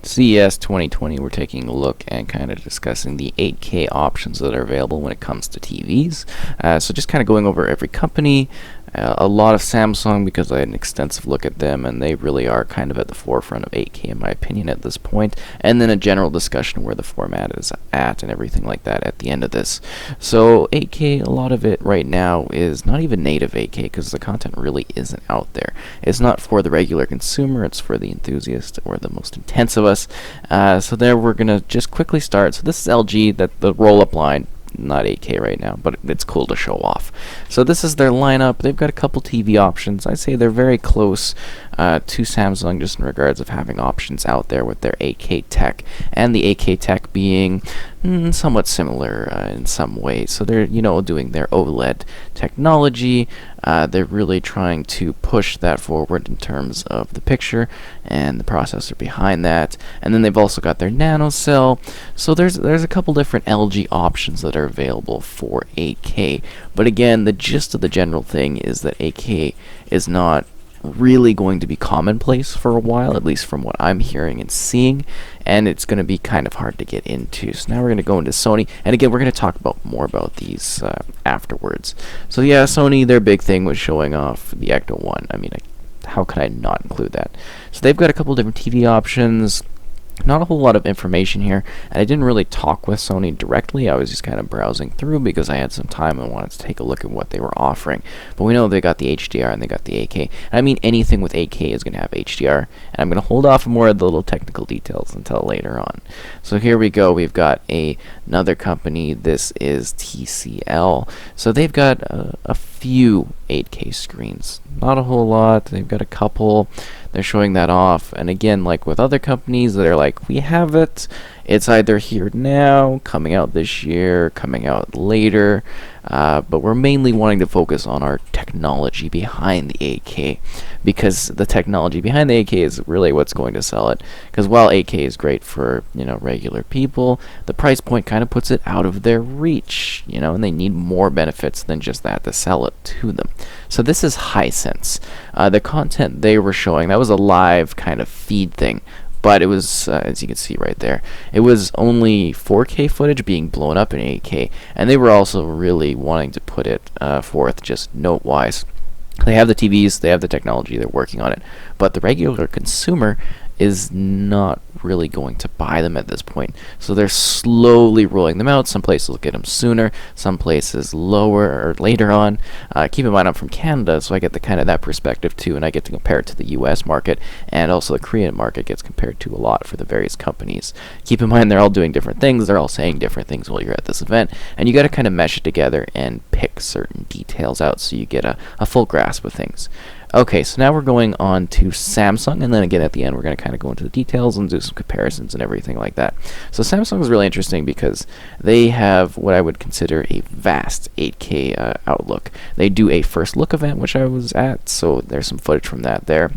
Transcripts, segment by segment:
CES 2020, we're taking a look and kind of discussing the 8K options that are available when it comes to TVs. So just kind of going over every company, a lot of Samsung because I had an extensive look at them and they really are kind of at the forefront of 8K in my opinion at this point, and then a general discussion where the format is at and everything like that at the end of this. So 8K, a lot of it right now is not even native 8K because the content really isn't out there. It's not for the regular consumer, it's for the enthusiast or the most intense of us. So there we're going to just quickly start. So this is LG, that the roll-up line. Not 8K right now, but it's cool to show off. So this is their lineup. They've got a couple TV options. I'd say they're very close to Samsung just in regards of having options out there with their 8K tech, and the 8K tech being somewhat similar in some ways. So they're doing their OLED technology. They're really trying to push that forward in terms of the picture and the processor behind that. And then they've also got their nano cell. So there's a couple different LG options that are available for 8K. But again, the gist of the general thing is that 8K is not really going to be commonplace for a while, at least from what I'm hearing and seeing, and it's going to be kind of hard to get into. So now we're going to go into Sony, and again, we're going to talk about more about these afterwards. So yeah, Sony, their big thing was showing off the Ecto 1. I mean, how could I not include that? So they've got a couple different TV options. Not a whole lot of information here, and I didn't really talk with Sony directly. I was just kind of browsing through because I had some time and wanted to take a look at what they were offering. But we know they got the HDR and they got the 8K. And I mean, anything with 8K is going to have HDR, and I'm going to hold off on more of the little technical details until later on. So here we go. We've got another company. This is TCL. So they've got a few 8K screens. Not a whole lot. They've got a couple. They're showing that off, and again, like with other companies, they're like, we have it. It's either here now, coming out this year, coming out later, but we're mainly wanting to focus on our technology behind the 8K, because the technology behind the 8K is really what's going to sell it. Because while 8K is great for regular people, the price point kind of puts it out of their reach, and they need more benefits than just that to sell it to them. So this is Hisense. The content they were showing, that was a live kind of feed thing. But it was, as you can see right there, it was only 4K footage being blown up in 8K, and they were also really wanting to put it forth just note-wise. They have the TVs, they have the technology, they're working on it, but the regular consumer is not really going to buy them at this point. So they're slowly rolling them out. Some places will get them sooner, some places lower or later on. Keep in mind I'm from Canada, so I get the kind of that perspective too, and I get to compare it to the US market, and also the Korean market gets compared to a lot for the various companies. Keep in mind they're all doing different things, they're all saying different things while you're at this event, and you got to kind of mesh it together and pick certain details out so you get a full grasp of things. Okay, so now we're going on to Samsung, and then again at the end we're going to kind of go into the details and do some comparisons and everything like that. So Samsung is really interesting because they have what I would consider a vast 8K outlook. They do a first look event, which I was at, so there's some footage from that there.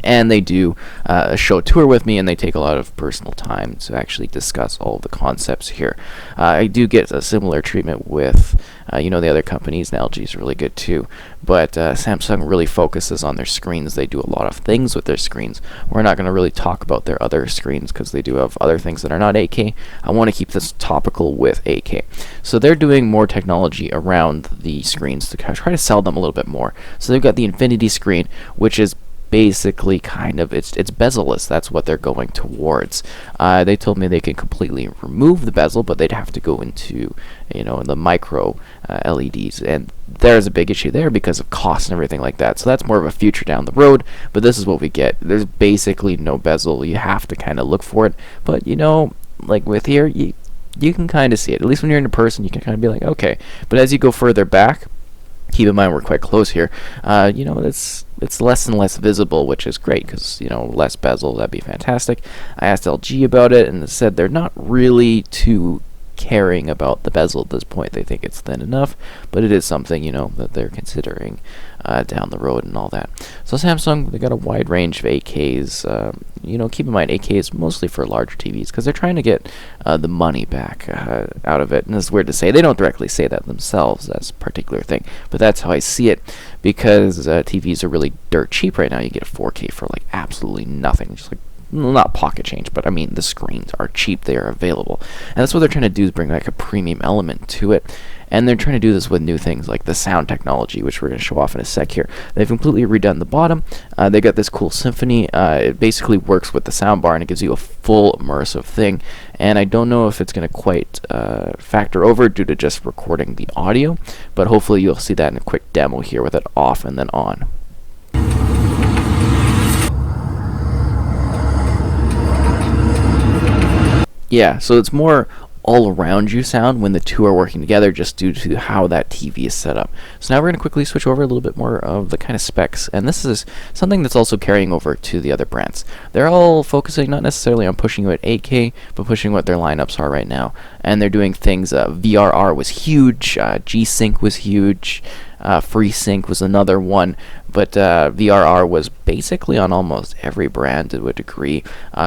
And they do a show tour with me, and they take a lot of personal time to actually discuss all of the concepts here. I do get a similar treatment with the other companies, and LG is really good too. But Samsung really focuses on their screens. They do a lot of things with their screens. We're not going to really talk about their other screens because they do have other things that are not 8K. I want to keep this topical with 8K. So they're doing more technology around the screens to try to sell them a little bit more. So they've got the Infinity screen, which is basically kind of it's bezel-less. That's what they're going towards. They told me they can completely remove the bezel, but they'd have to go into the micro LEDs, and there's a big issue there because of cost and everything like that. So that's more of a future down the road, but this is what we get. There's basically no bezel. You have to kind of look for it, but like with here, you can kind of see it. At least when you're in person, you can kind of be like, okay. But as you go further back, keep in mind we're quite close here, it's less and less visible, which is great because less bezel, that'd be fantastic. I asked LG about it, and they said they're not really too caring about the bezel at this point. They think it's thin enough, but it is something that they're considering down the road and all that. So Samsung, they got a wide range of 8Ks. Keep in mind 8K is mostly for larger TVs because they're trying to get the money back out of it. And it's weird to say, they don't directly say that themselves, that's a particular thing, but that's how I see it, because TVs are really dirt cheap right now. You get a 4K for like absolutely nothing, just like not pocket change, but I mean the screens are cheap, they are available, and that's what they're trying to do, is bring like a premium element to it. And they're trying to do this with new things like the sound technology, which we're going to show off in a sec here. They've completely redone the bottom. They got this cool symphony. It basically works with the sound bar, and it gives you a full immersive thing. And I don't know if it's going to quite factor over due to just recording the audio, but hopefully you'll see that in a quick demo here with it off and then on. Yeah, so it's more all around you sound when the two are working together, just due to how that TV is set up. So now we're going to quickly switch over a little bit more of the kind of specs, and this is something that's also carrying over to the other brands. They're all focusing not necessarily on pushing you at 8K, but pushing what their lineups are right now. And they're doing things, VRR was huge, G-Sync was huge, FreeSync was another one, but VRR was basically on almost every brand to a degree.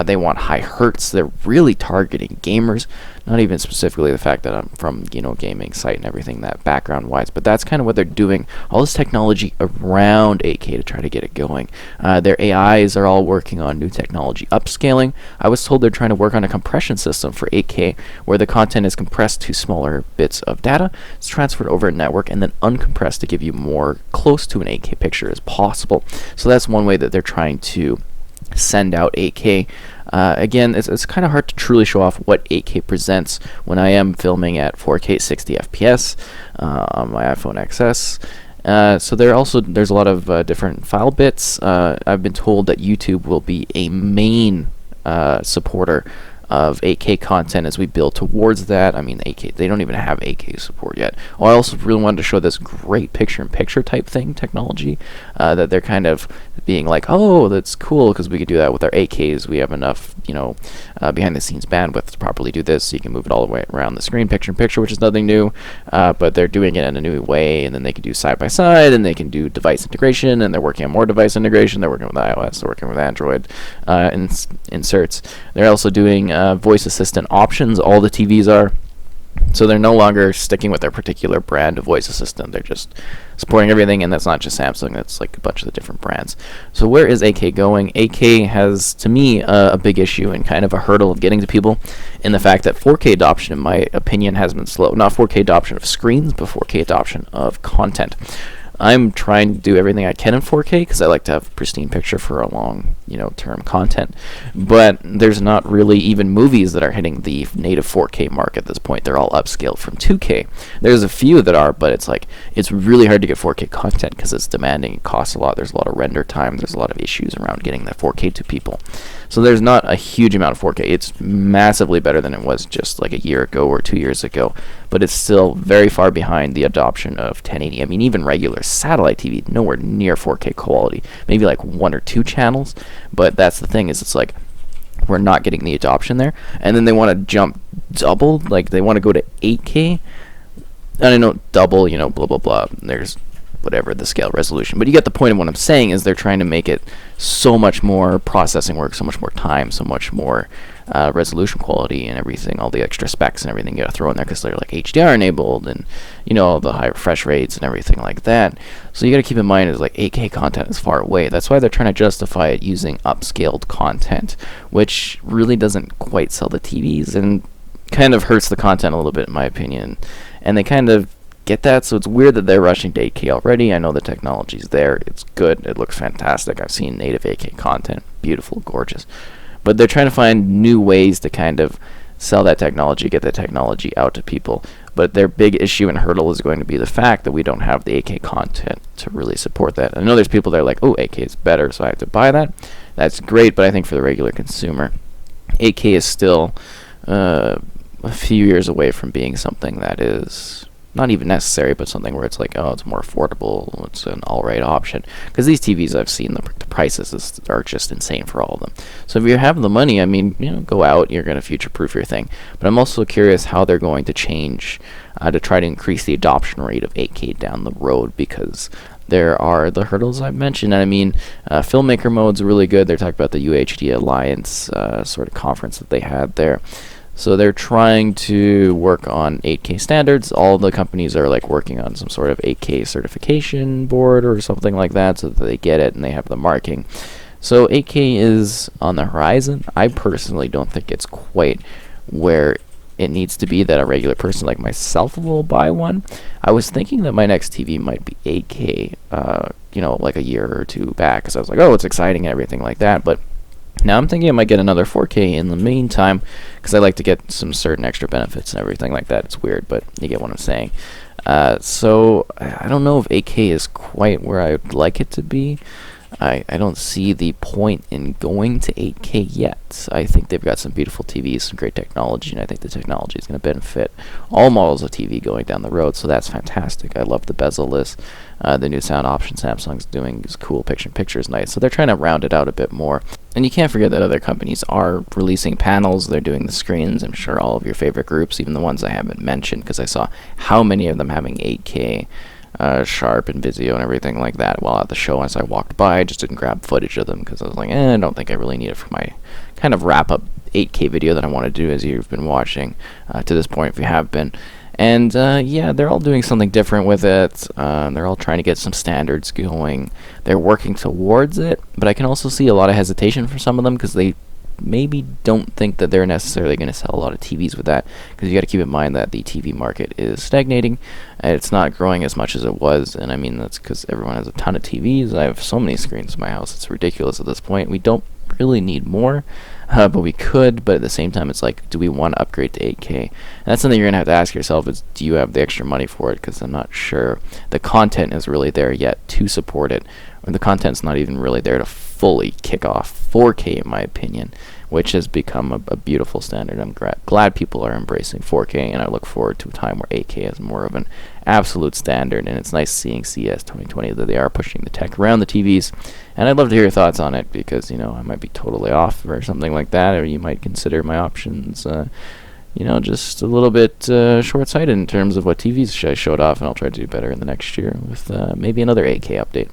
They want high hertz. They're really targeting gamers, not even specifically the fact that I'm from gaming site and everything that background wise, but that's kind of what they're doing. All this technology around 8K to try to get it going. Their AIs are all working on new technology, upscaling. I was told they're trying to work on a compression system for 8K where the content is compressed to smaller bits of data. It's transferred over a network and then uncompressed to give you more close to an 8K picture as possible. So that's one way that they're trying to send out 8K. Again, it's kind of hard to truly show off what 8K presents when I am filming at 4K 60 FPS on my iPhone XS. So there's a lot of different file bits. I've been told that YouTube will be a main supporter of 8K content as we build towards that. I mean, 8K, they don't even have 8K support yet. Oh, I also really wanted to show this great picture-in-picture type thing technology that they're kind of being like, oh, that's cool because we could do that with our 8Ks. We have enough, behind-the-scenes bandwidth to properly do this, so you can move it all the way around the screen, picture-in-picture, which is nothing new, but they're doing it in a new way, and then they can do side-by-side, and they can do device integration, and they're working on more device integration. They're working with iOS, they're working with Android inserts. They're also doing voice assistant options. All the TVs are. So they're no longer sticking with their particular brand of voice assistant. They're just supporting everything, and that's not just Samsung. That's like a bunch of the different brands. So where is 8K going? 8K has, to me, a big issue and kind of a hurdle of getting to people in the fact that 4K adoption, in my opinion, has been slow. Not 4K adoption of screens, but 4K adoption of content. I'm trying to do everything I can in 4K because I like to have pristine picture for a long, term content. But there's not really even movies that are hitting the native 4K mark at this point. They're all upscaled from 2K. There's a few that are, but it's really hard to get 4K content because it's demanding. It costs a lot. There's a lot of render time. There's a lot of issues around getting that 4K to people. So there's not a huge amount of 4K. It's massively better than it was just like a year ago or 2 years ago, but it's still very far behind the adoption of 1080. I mean, even regular satellite TV, nowhere near 4K quality. Maybe like 1 or 2 channels, but that's the thing, is it's like we're not getting the adoption there. And then they want to jump double, like they want to go to 8K. And I know double, blah, blah, blah. There's whatever the scale resolution, but you get the point of what I'm saying. Is they're trying to make it so much more processing work, so much more time, so much more resolution quality and everything, all the extra specs and everything you gotta throw in there because they're like HDR enabled and all the high refresh rates and everything like that. So you gotta keep in mind is like 8K content is far away. That's why they're trying to justify it using upscaled content, which really doesn't quite sell the TVs and kind of hurts the content a little bit in my opinion. And they kind of get that, so it's weird that they're rushing to 8K already. I know the technology's there, it's good, it looks fantastic. I've seen native 8K content, beautiful, gorgeous, but they're trying to find new ways to kind of sell that technology, get that technology out to people. But their big issue and hurdle is going to be the fact that we don't have the 8K content to really support that. I know there's people that are like, oh, 8K is better, so I have to buy that. That's great, but I think for the regular consumer, 8K is still a few years away from being something that is not even necessary, but something where it's like, oh, it's more affordable, it's an alright option. Because these TVs I've seen, the prices are just insane for all of them. So if you have the money, I mean, go out, you're going to future-proof your thing. But I'm also curious how they're going to change to try to increase the adoption rate of 8K down the road, because there are the hurdles I've mentioned. And I mean, filmmaker mode's really good. They're talking about the UHD Alliance sort of conference that they had there. So they're trying to work on 8K standards. All the companies are like working on some sort of 8K certification board or something like that, so that they get it and they have the marking. So 8K is on the horizon. I personally don't think it's quite where it needs to be that a regular person like myself will buy one. I was thinking that my next TV might be 8K, like a year or two back, because I was like, oh, it's exciting and everything like that. But now I'm thinking I might get another 4K in the meantime, because I like to get some certain extra benefits and everything like that. It's weird, but you get what I'm saying. So I don't know if 8K is quite where I would like it to be. I don't see the point in going to 8K yet. I think they've got some beautiful TVs, some great technology, and I think the technology is going to benefit all models of TV going down the road, so that's fantastic. I love the bezel-less. The new sound option Samsung's doing is cool. Picture-in-picture is nice, so they're trying to round it out a bit more. And you can't forget that other companies are releasing panels. They're doing the screens. I'm sure all of your favorite groups, even the ones I haven't mentioned, because I saw how many of them having 8K. Sharp and Vizio and everything like that while at the show. As I walked by, I just didn't grab footage of them because I was like, I don't think I really need it for my kind of wrap-up 8K video that I want to do, as you've been watching to this point, if you have been. And yeah, they're all doing something different with it. They're all trying to get some standards going. They're working towards it, but I can also see a lot of hesitation from some of them because they maybe don't think that they're necessarily going to sell a lot of TVs with that, because you got to keep in mind that the TV market is stagnating. It's not growing as much as it was, and I mean that's because everyone has a ton of TVs. I have so many screens in my house, it's ridiculous at this point. We don't really need more, but we could. But at the same time, it's like, do we want to upgrade to 8K? And that's something you're going to have to ask yourself, is do you have the extra money for it? Because I'm not sure the content is really there yet to support it, or the content's not even really there to fully kick off 4K, in my opinion, which has become a beautiful standard. I'm glad people are embracing 4K, and I look forward to a time where 8K is more of an absolute standard. And it's nice seeing CES 2020 that they are pushing the tech around the TVs. And I'd love to hear your thoughts on it, because I might be totally off or something like that, or you might consider my options just a little bit short-sighted in terms of what TVs I showed off, and I'll try to do better in the next year with maybe another 8K update.